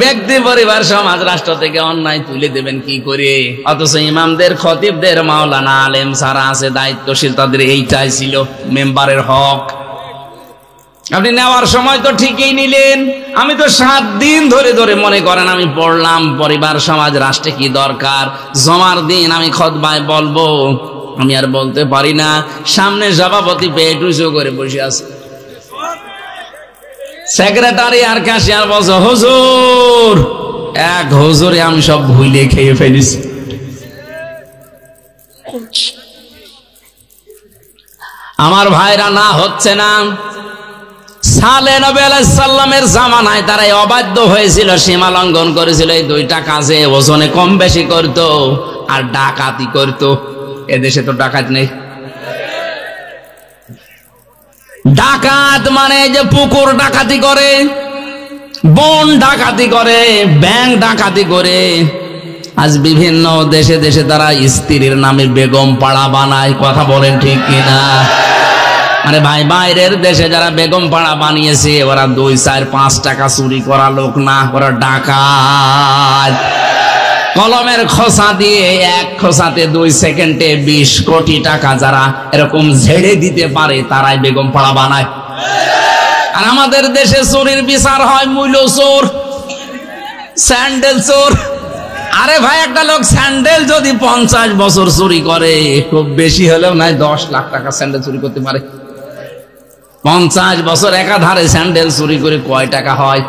ব্যক্তি, পরিবার, সমাজ, রাষ্ট্র থেকে অন্যায় তুলে দেবেন কি করে? অথচ ইমামদের, খতিবদের, মাওলানা, আলেম সারা আছে দায়িত্বশীল, তাদের এইটাই ছিল মেম্বারের হক। আপনি নেওয়ার সময় তো ঠিকই নিলেন, আমি তো 7 দিন ধরে ধরে মনে করেন আমি পড়লাম পরিবার, সমাজ, রাষ্ট্রে কি দরকার। জমার দিন আমি খুতবায় বলবো, আমি আর বলতে পারি না। সামনে সভাপতি পেট উঁচু করে বসে আছে, সেক্রেটারি আর ক্যাশিয়ার বলছে হুজুর, এক হুজুরে আমি সব ভুলে খেয়ে ফেলেছি। আমার ভাইরা, না হচ্ছে না। সালে নবী আলাইহিস সালামের জামানায় তারা অবাধ্য হয়েছিল, সীমা লঙ্ঘন করেছিল। এই 2টা কাজে ওজনে কম বেশি করত আর ডাকাতি করত। এদেশে তো ডাকাত নেই। ডাকাত মানে যে পুকুর ডাকাতি করে, বন ডাকাতি করে, ব্যাংক ডাকাতি করে। আজ বিভিন্ন দেশে দেশে তারা স্ত্রীর নামে বেগম পাড়া বানায়। কথা বলেন ঠিক কিনা? মানে ভাই, বাইরের দেশে যারা বেগম পাড়া বানিয়েছে ওরা 2, 4, 5 টাকা চুরি করা লোক না, ওরা ডাকাত। কলমের খোসা দিয়ে 1 খোসাতে 2 সেকেন্ডে 20 কোটি টাকা যারা এরকম ঝেড়ে দিতে পারে তারাই বেগম পাড়া বানায়। আর আমাদের দেশে চোরের বিচার হয় মূল্য চোর, স্যান্ডেল চোর। আরে ভাই, একটা লোক স্যান্ডেল যদি 50 বছর চুরি করে, খুব বেশি হলেও নাই 10 লাখ টাকা স্যান্ডেল চুরি করতে পারে। 50 বছর একাধারে স্যান্ডেল চুরি করে কয় টাকা হয়?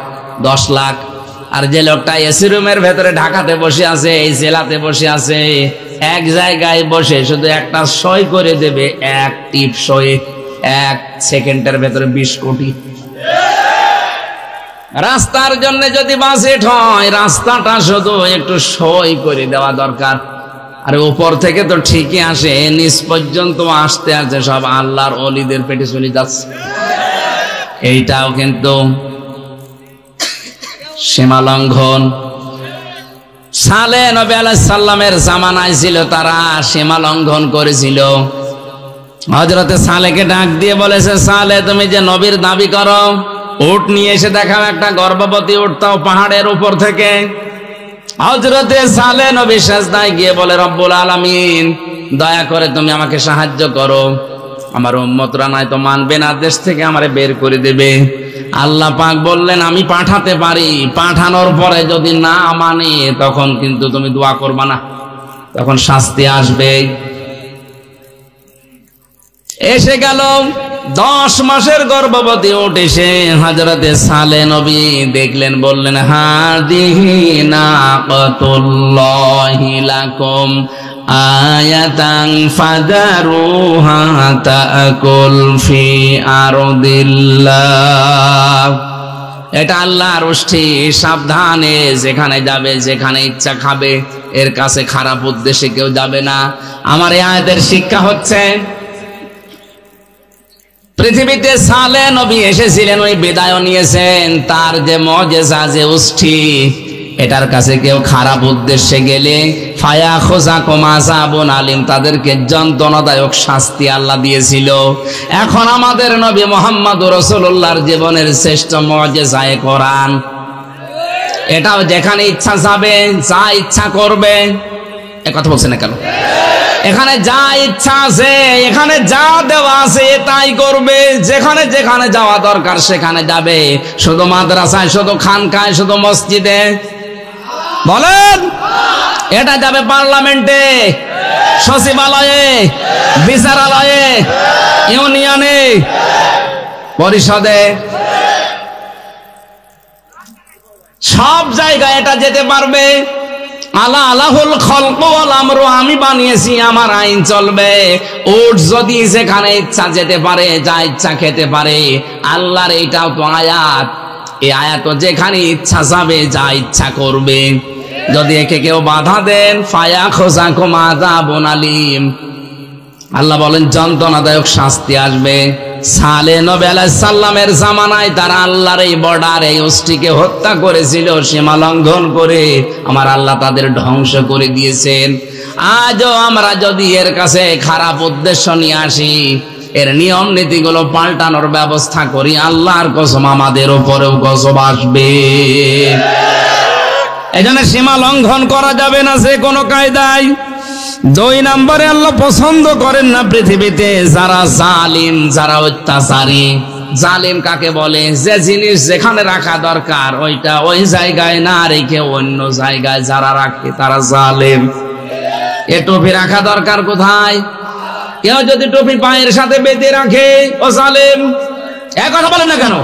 10 লাখ। আর যে লোকটা এসি রুমের ভেতরে ঢাকাতে বসে আছে, এই জেলাতে বসে আছে, এক জায়গায় বসে শুধু একটা সই করে দেবে, এক টিপ সয়ে 1 সেকেন্ডের ভেতরে 20 কোটি। রাস্তার জন্য যদি বাজেট হয়, রাস্তাটা শুধু একটু সই করে দেওয়া দরকার। আরে উপর থেকে তো ঠিকই আসে, নিচ পর্যন্ত আসতে আছে সব আল্লাহর ওলিদের পেটে চলে যাচ্ছে। এইটাও কিন্তু সীমা লঙ্ঘন। সালেহ নবী আলাইহিস সালামের জামানায় ছিল, তারা সীমা লঙ্ঘন করেছিল। হযরতে সালেহকে ডাক দিয়ে বলেছে, সালেহ তুমি যে নবীর দাবি করো, উট নিয়ে এসে দেখাও একটা গর্ভবতী উট, তাও পাহাড়ের উপর থেকে। হযরতে সালেহ নবী সিজদায় গিয়ে বলে, রব্বুল আলামিন দয়া করে তুমি আমাকে সাহায্য করো, আমার উম্মতরা নাই তো মানবে না, দেশ থেকে আমারে বের করে দেবে। আল্লাহ পাক বললেন, আমি পাঠাতে পারি, পাঠানোর পরে যদি না মানে তখন কিন্তু তুমি দোয়া করবা না, তখন শাস্তি আসবে। এসে গেল 10 মাসের গর্ভবতী উট এসে হযরতে সালেহ নবী দেখলেন, বললেন, হাদিহি নাকাতুল্লাহি লাকুম আয়াতান ফাদারুহা তাকুল ফি আরদিল্লাহ। এটা আল্লাহর উষ্ঠি, সাবধানে যেখানে যাবে, যেখানে ইচ্ছা খাবে, এর কাছে খারাপ উদ্দেশ্যে কেউ যাবে না। আমার এই আয়াতের শিক্ষা হচ্ছে, পৃথিবীতে সালেহ নবী এসেছিলেন, ওই বিদায় নিয়েছেন, তার যে মুজিজা, যে উষ্ঠি, এটার কাছে কেউ খারাপ উদ্দেশ্যে গেলে ফায়াখুযাকুম আযাবুন আলিম, তাদেরকে যন্ত্রণাদায়ক শাস্তি আল্লাহ দিয়েছিল। এখন আমাদের নবী মুহাম্মদুর রাসূলুল্লাহর জীবনের শ্রেষ্ঠ মুজিজা কোরআন, এটাও যেখানে ইচ্ছা যাবে, যা ইচ্ছা করবে। এ কথা বলছেন না কেন? এখানে যা ইচ্ছা আছে, এখানে যা দেওয়া আছে তাই করবে, যেখানে যেখানে যাওয়া দরকার সেখানে যাবে। শুধু মাদ্রাসায়, শুধু খানকায়, শুধু মসজিদে বলেন, এটা যাবে পার্লামেন্টে, সচিবালয়ে, বিচারালয়ে, ইউনিয়নে, পরিষদে, সব জায়গায় এটা যেতে পারবে। আলা আলাহুল খলকু ওয়াল আমরু, আমি বানিয়েছি, আমার আইন চলবে। উট যদি যেখানে ইচ্ছা যেতে পারে, যা ইচ্ছা খেতে পারে, আল্লাহর এইটাও তো আয়াত। এই আয়াত যেখানে ইচ্ছা যাবে, যা ইচ্ছা করবে। যদি একে কেউ বাধা দেন, ফায়াখুযাকুম আযাবুন আলিম, আল্লাহ বলেন যন্ত্রণাদায়ক শাস্তি আসবে। সালেহ নবী আলাইহিস সালামের জামানায় তারা আল্লাহর এই বর্ডার, এই উষ্টিকে হত্যা করেছিল, সীমা লঙ্ঘন করে। আমার আল্লাহ তাদের ধ্বংস করে দিয়েছেন। আজও আমরা যদি এর কাছে খারাপ উদ্দেশ্য নিয়ে আসি, এর নিয়ম নীতিগুলো পাল্টানোর ব্যবস্থা করি, আল্লাহর কসম আমাদের উপরেও গজব আসবে। এজন্য সীমা লঙ্ঘন করা যাবে না যে কোনো কায়দায়। 2 নম্বরে আল্লাহ পছন্দ করেন না পৃথিবীতে যারা জালিম, যারা অত্যাচারী। জালিম কাকে বলে? যে জিনিস যেখানে রাখা দরকার ওইটা ওই জায়গায় না রেখে অন্য জায়গায় যারা রাখে তারা জালিম। এ টুপি রাখা দরকার কোথায়? কেউ যদি টুপি পায়ের সাথে বেঁধে রাখে, ও জালিম। এক কথা বলেন না কেন?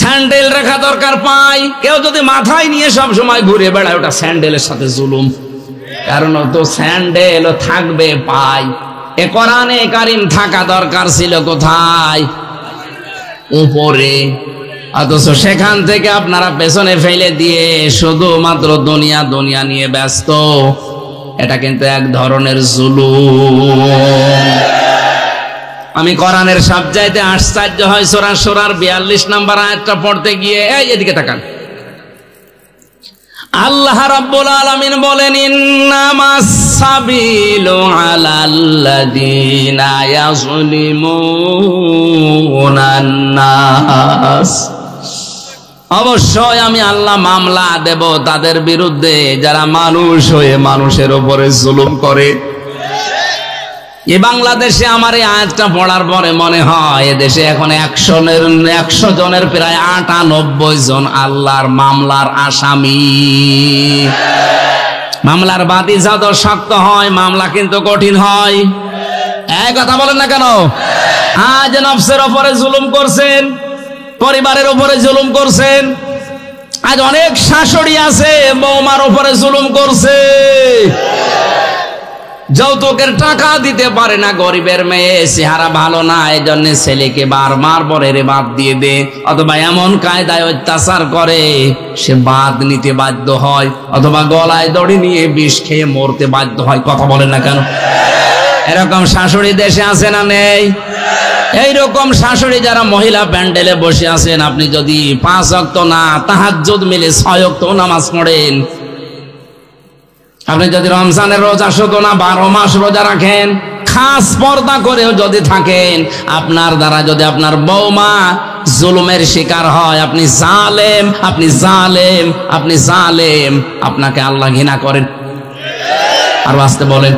স্যান্ডেল রাখা দরকার পায়, কেউ যদি মাথায় নিয়ে সব সময় ঘুরে বেড়ায়, ওটা স্যান্ডেলের সাথে জুলুম। কারণ তো স্যান্ডেল থাকবে পায়। এ কোরআনে কারিম থাকা দরকার ছিল কোথায়? উপরে। অথচ সেখান থেকে আপনারা পেছনে ফেলে দিয়ে শুধুমাত্র দুনিয়া দুনিয়া নিয়ে ব্যস্ত। এটা কিন্তু এক ধরনের জুলুম। আমি কোরআনের সবচাইতে আশ্চর্য হয় সূরা শুরার 42 নম্বর আয়াতটা পড়তে গিয়ে, এই এদিকে তাকান। আল্লাহ রাব্বুল আলামিন বলেন, ইন্নামাস সাবিলু আলাল্লাযিনা ইয়াযলিমুনান নাস। অবশ্যই আমি আল্লাহ মামলা দেব তাদের বিরুদ্ধে যারা মানুষ হয়ে মানুষের উপরে জুলুম করে। এই বাংলাদেশে আমার এই আয়াতটা পড়ার পরে মনে হয় এদেশে এখন 100 জনের প্রায় 98 জন আল্লাহর মামলার আসামি। মামলার বাদী যত শক্ত হয়, মামলা কিন্তু কঠিন হয়। এই কথা বলেন না কেন? আজ নফসের উপরে জুলুম করছেন, পরিবারের উপরে জুলুম করছেন। আজ অনেক শাশুড়ি আছে বৌমার উপরে জুলুম করছে। যৌতুকের টাকা দিতে পারে না, গরিবের মেয়ে, চেহারা ভালো না, এই জন্য ছেলেকে বারবার বলে রে বাদ দিয়ে দে, অথবা এমন কায়দায় অত্যাচার করে সে বাদ নিতে বাধ্য হয়, অথবা গলায় দড়ি নিয়ে বিষ খেয়ে মরতে বাধ্য হয়। কথা বলেন না কেন? এরকম শাশুড়ি দেশে আছে না নেই? এইরকম শাশুড়ি যারা মহিলা প্যান্ডেলে বসে আছেন, আপনি যদি 5 ওয়াক্ত না তাহাজ্জুদ মিলে 6 ওয়াক্ত নামাজ পড়েন, আপনি যদি রমজানের রোজা শুধু না 12 মাস রোজা রাখেন, খাস পর্দা করেও যদি থাকেন, আপনার দ্বারা যদি আপনার বৌমা জুলুমের শিকার হয়, আপনি জালেম, আপনি জালেম, আপনি জালেম, আপনাকে আল্লাহ ঘৃণা করেন। আর আসতে বলেন,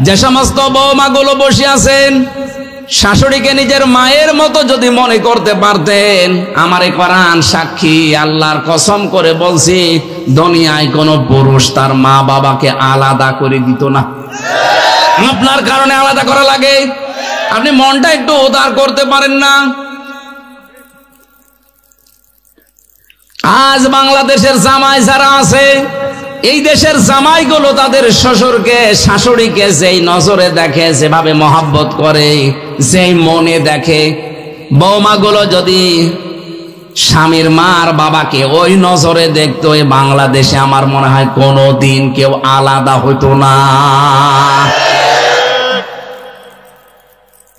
যে সমস্ত বৌমাগুলো বসে আছেন, শাশুড়িকে নিজের মায়ের মতো যদি মনে করতে পারতেন, আমারে কোরআন সাক্ষী, আল্লাহর কসম করে বলছি, দুনিয়ায় কোন পুরুষ তার মা বাবাকে আলাদা করে দিত না। আপনার কারণে আলাদা করা লাগে, আপনি মনটা একটু উদার করতে পারেন না? আজ বাংলাদেশের জামাই যারা আছে, এই দেশের জামাইগুলো তাদের শ্বশুরকে শাশুড়িকে যেই নজরে দেখে, যেভাবে মহাব্বত করে, যেই মনে দেখে, বৌমাগুলো যদি স্বামীর মার বাবাকে ওই নজরে দেখতো, এই বাংলাদেশে আমার মনে হয় কোনোদিন কেউ আলাদা হতো না।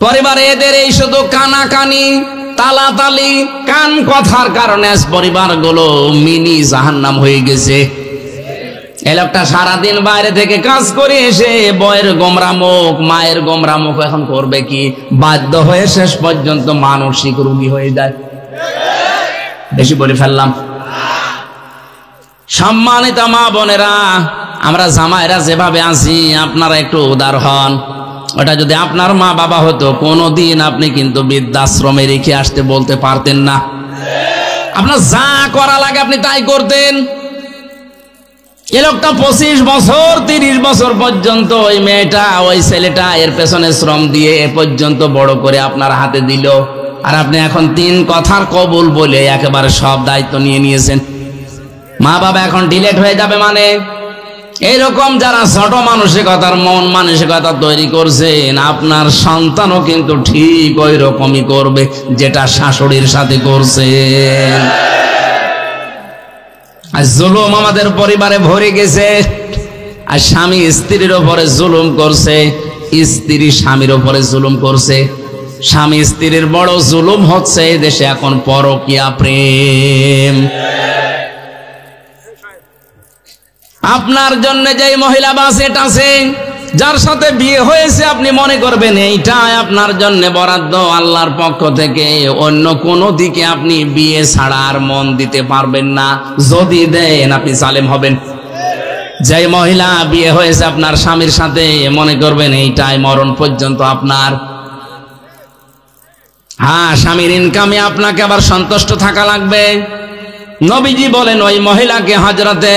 পরিবারে এদের এই শুধু কানাকানি, তালাতালি, কান কথার কারণে পরিবারগুলো মিনি জাহান্নাম হয়ে গেছে। এই লোকটা সারাদিন বাইরে থেকে কাজ করে এসে বয়ের গোমরা মুখ, মায়ের গোমরা মুখ এখন করবে কি? বাধ্য হয়ে শেষ পর্যন্ত মানসিক রোগী হয়ে যায়। বেশি বলে ফেললাম? সম্মানিত মা বোনেরা, আমরা জামাইরা যেভাবে আছি, আপনারা একটু উদার হন। ওটা যদি আপনার মা বাবা হতো, কোনোদিন আপনি কিন্তু বৃদ্ধাশ্রমে রেখে আসতে বলতে পারতেন না। আপনার যা করা লাগে আপনি তাই করতেন। এ লোকটা 25 বছর 30 বছর পর্যন্ত ওই মেয়েটা, ওই ছেলেটা এর পেছনে শ্রম দিয়ে এ পর্যন্ত বড় করে আপনার হাতে দিল, আর আপনি এখন 3 কথার কবুল বলে একেবারে সব দায়িত্ব নিয়ে নিয়েছেন। মা বাবা এখন ডিলেট হয়ে যাবে মানে? এইরকম যারা ছোট মানসিকতার মন মানসিকতা তৈরি করছেন, আপনার সন্তানও কিন্তু ঠিক ওই রকমই করবে যেটা শাশুড়ির সাথে করছেন। আর জুলুম আমাদের পরিবারে ভরে গেছে। আর স্বামী স্ত্রীর উপরে জুলুম করছে, স্ত্রী স্বামীর উপরে জুলুম করছে। স্বামী স্ত্রীর বড় জুলুম হচ্ছে এই দেশে এখন পরকীয়া প্রেম। আপনার জন্য যেই মহিলা বাসেট আছে, যার সাথে বিয়ে হয়েছে, আপনি মনে করবেন এইটাই আপনার জন্য বরাদ্দ আল্লাহর পক্ষ থেকে, অন্য কোনো দিকে আপনি বিয়ে ছাড়া আর মন দিতে পারবেন না। যদি দেন আপনি জালেম হবেন। যেই মহিলা বিয়ে হয়েছে আপনার স্বামীর সাথে, মনে করবেন এইটাই মরণ পর্যন্ত আপনার। হ্যাঁ, স্বামীর ইনকামে আপনাকে আবার সন্তুষ্ট থাকা লাগবে। নবীজি বলেন ওই মহিলাকে, হযরতে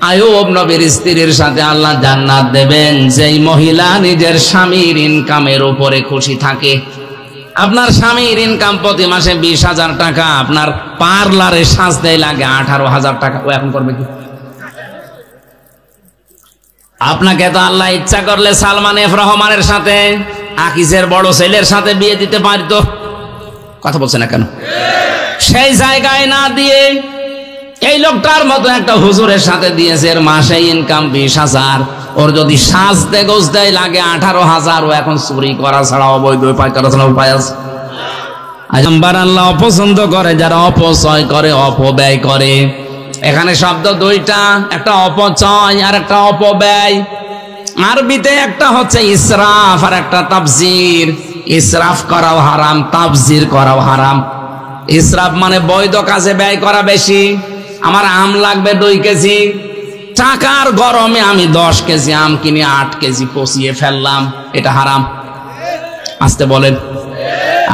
আইয়ুব নবীর স্ত্রীর সাথে আল্লাহ জান্নাত দেবেন যেই মহিলা নিজের স্বামীর ইনকামের উপরে খুশি থাকে। আপনার স্বামীর ইনকাম প্রতি মাসে 20,000 টাকা, আপনার পার্লারে সাজতে লাগে 18,000 টাকা, ও এখন করবে কি? আপনাকে তো আল্লাহ ইচ্ছা করলে সালমান এফ রহমানের সাথে, আকিজের বড় ছেলের সাথে বিয়ে দিতে পারতো। কথা বলছে না কেন? সেই জায়গায় না দিয়ে এই লোকটার মতো একটা হুজুরের সাথে দিয়েছে, এর মাসে ইনকাম 20,000, ওর যদি সাজতে গোজতে লাগে 18,000, ও এখন চুরি করা ছাড়া, অবৈধ উপায় করা ছাড়া উপায় আছে? আল্লাহ অপছন্দ করে যারা অপচয় করে, অপব্যয় করে। এখানে শব্দ দুইটা, একটা অপচয় আর একটা অপব্যয়। আরবিতে একটা হচ্ছে ইসরাফ আর একটা তাবজির। ইসরাফ করাও হারাম, তাবজির করাও হারাম। ইসরাফ মানে বৈধ কাজে ব্যয় করা বেশি। আমার আম লাগবে 2 কেজি, টাকার গরমে আমি 10 কেজি আম কিনে 8 কেজি পচিয়ে ফেললাম, এটা হারাম। আসতে বলেন।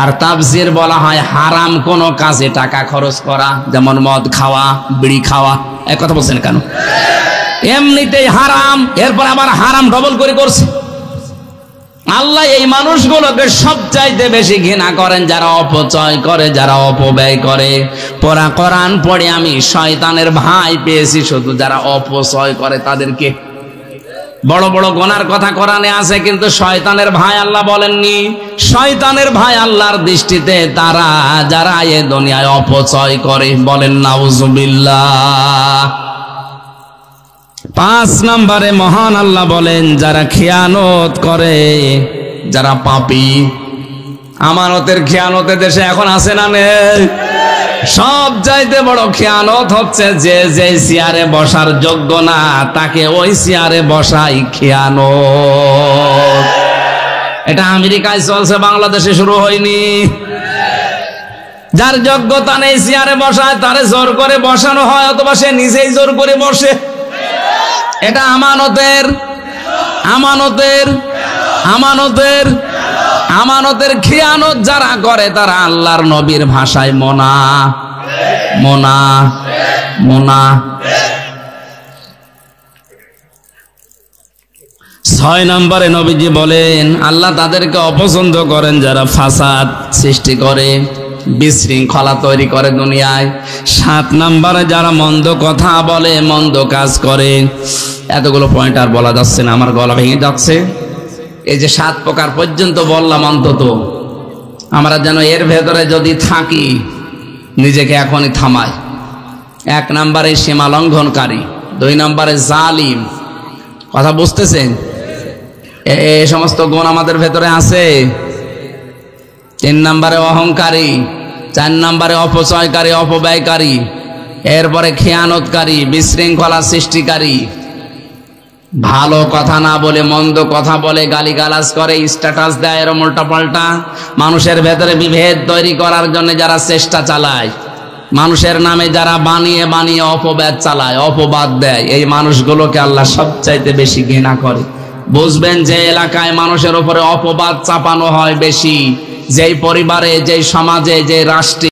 আর তাবজির বলা হয় হারাম কোন কাজে টাকা খরচ করা, যেমন মদ খাওয়া, বিড়ি খাওয়া। এক কথা বলছেন কেন? এমনিতেই হারাম, এরপর আবার হারাম ডবল করে করছে। আল্লাহ এই মানুষগুলোকে সবচাইতে বেশি ঘৃণা করেন যারা অপচয় করে, যারা অপব্যয় করে। পড়া কোরআন পড়ে আমি শয়তানের ভাই পেয়েছি শুধু যারা অপচয় করে তাদেরকে। বড় বড় গুনার কথা কোরআনে আছে, কিন্তু শয়তানের ভাই আল্লাহ বলেননি। শয়তানের ভাই আল্লাহর দৃষ্টিতে তারা যারা এ দুনিয়ায় অপচয় করে, বলেন নাউজুবিল্লাহ। 5 নম্বরে মহান আল্লাহ বলেন যারা খেয়ানত করে, যারা পাপী। আমানতের খেয়ানতে দেশে এখন আছে না নেই? সব চাইতে বড় খেয়ানত হচ্ছে যে যে চেয়ারে বসার যোগ্য না তাকে ওই চেয়ারে বসাই খেয়ানত। এটা আমেরিকায় চলছে, বাংলাদেশে শুরু হয়নি। যার যোগ্যতা নেই চেয়ারে বসায় তারে জোর করে বসানো হয়, অথবা সে নিজেই জোর করে বসে। এটা আমানতের আমানতের আমানতের আমানতের খেয়ানত যারা করে তারা আল্লাহর নবীর ভাষায় মোনা মোনা মোনা। 6 নম্বরে নবীজি বলেন আল্লাহ তাদেরকে অপছন্দ করেন যারা ফাসাদ সৃষ্টি করে, বিশৃঙ্খলা তৈরি করে দুনিয়ায়। 7 নম্বরে যারা মন্দ কথা বলে, মন্দ কাজ করে। এতগুলো পয়েন্ট আর বলা যাচ্ছে না, আমার গলা ভেঙে যাচ্ছে। এই যে 7 প্রকার পর্যন্ত বললাম, অন্তত আমরা যেন এর ভেতরে যদি থাকি নিজেকে এখনই থামাই। 1 নম্বরে সীমা লঙ্ঘনকারী, 2 নম্বরে জালিম। কথা বুঝতেছেন? এই সমস্ত গুণ আমাদের ভেতরে আছে। 3 নম্বরে অহংকারী, 4 নম্বরে অপচয়কারী, অপব্যয়কারী, এরপরে খেয়ানতকারী, বিশৃঙ্খলা সৃষ্টিকারী, ভালো কথা না বলে মন্দ কথা বলে, গালিগালাজ করে, স্ট্যাটাস দেয়, এরম উল্টা পাল্টা। মানুষের ভেতরে বিভেদ তৈরি করার জন্য যারা চেষ্টা চালায়, মানুষের নামে যারা বানিয়ে বানিয়ে অপবাদ চালায়, অপবাদ দেয়, এই মানুষগুলোকে আল্লাহ সবচাইতে বেশি ঘৃণা করে। বুঝবেন যে এলাকায় মানুষের উপরে অপবাদ চাপানো হয় বেশি, যেই পরিবারে, যেই সমাজে, যে রাষ্ট্রে